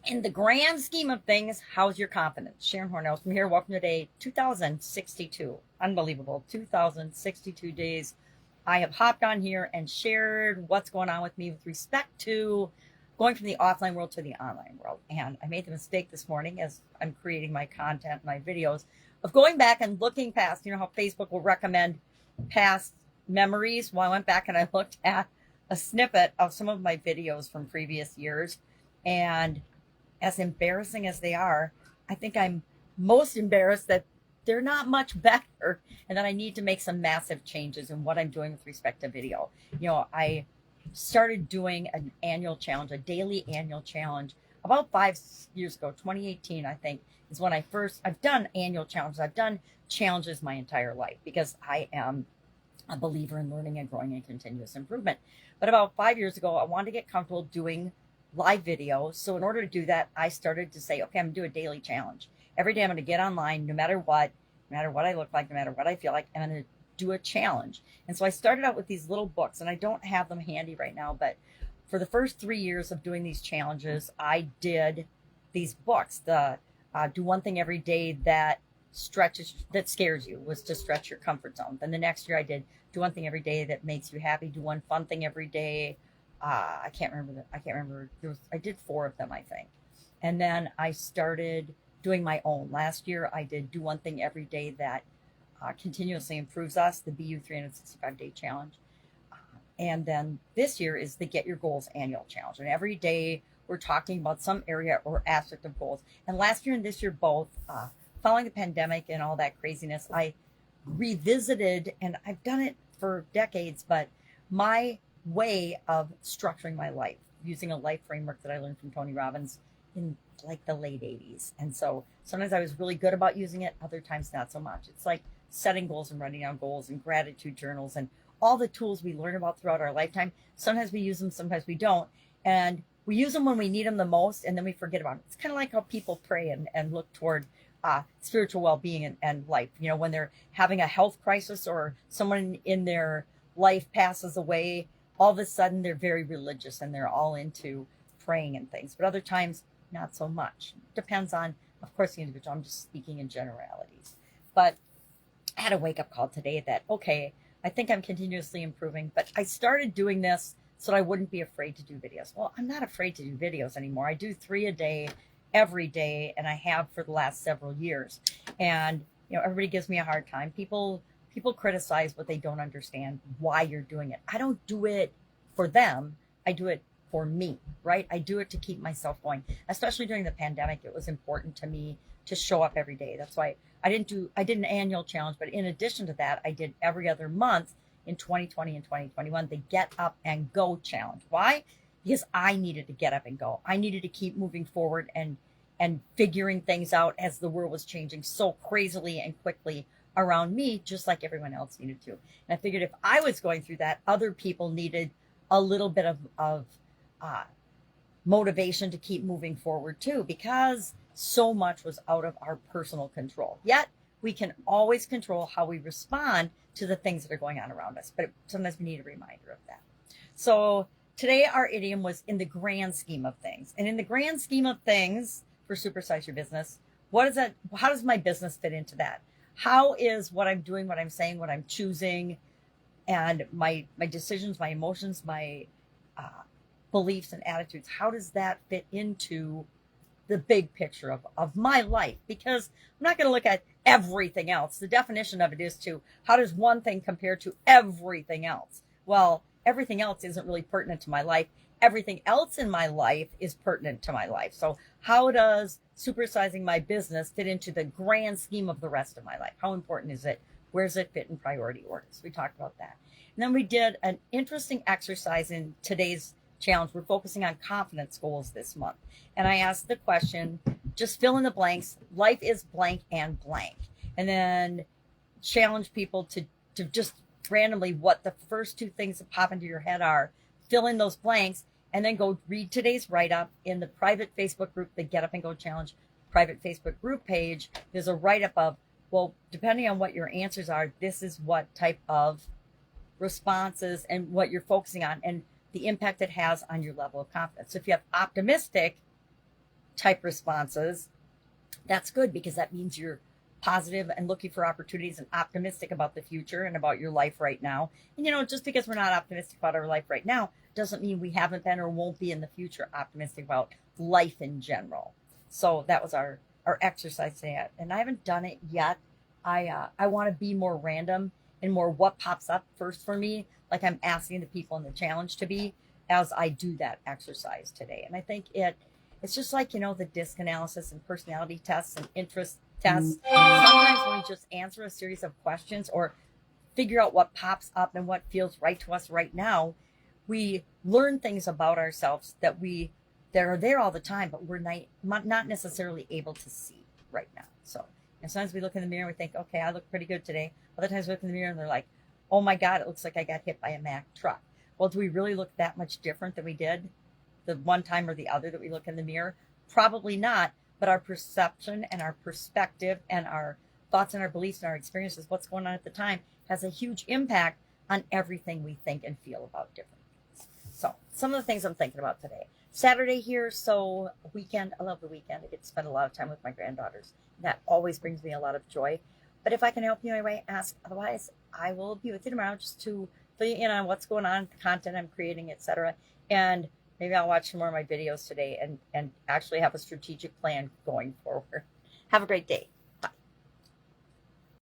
In the grand scheme of things, how's your confidence? Sharon Horne-Ellstrom here. Welcome to day 2062. Unbelievable. 2062 days. I have hopped on here and shared what's going on with me with respect to going from the offline world to the online world. And I made the mistake this morning as I'm creating my content, my videos, of going back and looking past, you know how Facebook will recommend past memories? Well, I went back and I looked at a snippet of some of my videos from previous years, and as embarrassing as they are, I think I'm most embarrassed that they're not much better and that I need to make some massive changes in what I'm doing with respect to video. You know, I started doing an annual challenge, a daily annual challenge about 5 years ago. 2018, I think, is when I've done annual challenges. I've done challenges my entire life because I am a believer in learning and growing and continuous improvement. But about 5 years ago, I wanted to get comfortable doing live video. So in order to do that, I started to say, okay, I'm gonna do a daily challenge. Every day I'm gonna get online, no matter what I look like, no matter what I feel like, I'm gonna do a challenge. And so I started out with these little books, and I don't have them handy right now, but for the first 3 years of doing these challenges, I did these books. The do one thing every day that scares you was to stretch your comfort zone. Then the next year I did do one thing every day that makes you happy. Do one fun thing every day. I can't remember. I did 4 of them, I think. And then I started doing my own. Last year, I did do one thing every day that continuously improves us, the BU 365-day challenge. And then this year is the Get Your Goals annual challenge. And every day we're talking about some area or aspect of goals. And last year and this year both, following the pandemic and all that craziness, I revisited, and I've done it for decades, but my way of structuring my life using a life framework that I learned from Tony Robbins in like the late 80s. And so sometimes I was really good about using it, other times not so much. It's like setting goals and writing down goals and gratitude journals and all the tools we learn about throughout our lifetime. Sometimes we use them, sometimes we don't. And we use them when we need them the most, and then we forget about them. It's kind of like how people pray and look toward spiritual well-being and life. You know, when they're having a health crisis or someone in their life passes away, all of a sudden they're very religious and they're all into praying and things. But other times, not so much. Depends on, of course, the individual. I'm just speaking in generalities. But I had a wake-up call today that, okay, I think I'm continuously improving, but I started doing this so that I wouldn't be afraid to do videos. Well, I'm not afraid to do videos anymore. I do 3 a day, every day, and I have for the last several years. And, you know, everybody gives me a hard time. People criticize what they don't understand, why you're doing it. I don't do it for them. I do it for me, right? I do it to keep myself going. Especially during the pandemic, it was important to me to show up every day. That's why I did an annual challenge, but in addition to that, I did every other month in 2020 and 2021, the Get Up and Go challenge. Why? Because I needed to get up and go. I needed to keep moving forward and figuring things out as the world was changing so crazily and quickly around me, just like everyone else needed to. And I figured if I was going through that, other people needed a little bit of motivation to keep moving forward too, because so much was out of our personal control. Yet we can always control how we respond to the things that are going on around us. But sometimes we need a reminder of that. So today our idiom was in the grand scheme of things. And in the grand scheme of things for Supersize Your Business, what is that? How does my business fit into that? How is what I'm doing, what I'm saying, what I'm choosing, and my decisions, my emotions, my beliefs and attitudes, how does that fit into the big picture of my life? Because I'm not going to look at everything else. The definition of it is to how does one thing compare to everything else? Well, everything else isn't really pertinent to my life. Everything else in my life is pertinent to my life. So how does supersizing my business fit into the grand scheme of the rest of my life? How important is it? Where does it fit in priority orders? We talked about that. And then we did an interesting exercise in today's challenge. We're focusing on confidence goals this month. And I asked the question, just fill in the blanks. Life is blank and blank. And then challenge people to just randomly what the first 2 things that pop into your head are. Fill in those blanks and then go read today's write-up in the private Facebook group, the Get Up and Go Challenge private Facebook group page. There's a write-up of, well, depending on what your answers are, this is what type of responses and what you're focusing on and the impact it has on your level of confidence. So if you have optimistic, type responses, that's good because that means you're positive and looking for opportunities and optimistic about the future and about your life right now. And just because we're not optimistic about our life right now doesn't mean we haven't been or won't be in the future optimistic about life in general. So that was our exercise today, and I haven't done it yet. I want to be more random and more what pops up first for me, like I'm asking the people in the challenge to be, as I do that exercise today. And I think it's just like the DISC analysis and personality tests and interest tests. Sometimes when we just answer a series of questions or figure out what pops up and what feels right to us right now, we learn things about ourselves that are there all the time, but we're not necessarily able to see right now. So, and sometimes we look in the mirror and we think, okay, I look pretty good today. Other times we look in the mirror and they're like, oh my God, it looks like I got hit by a Mack truck. Well, do we really look that much different than we did the one time or the other that we look in the mirror? Probably not, but our perception and our perspective and our thoughts and our beliefs and our experiences, what's going on at the time, has a huge impact on everything we think and feel about different things. So some of the things I'm thinking about today. Saturday here, so weekend. I love the weekend. I get to spend a lot of time with my granddaughters. That always brings me a lot of joy. But if I can help you in any way, ask. Otherwise, I will be with you tomorrow just to fill you in on what's going on, the content I'm creating, etc. And maybe I'll watch some more of my videos today and actually have a strategic plan going forward. Have a great day.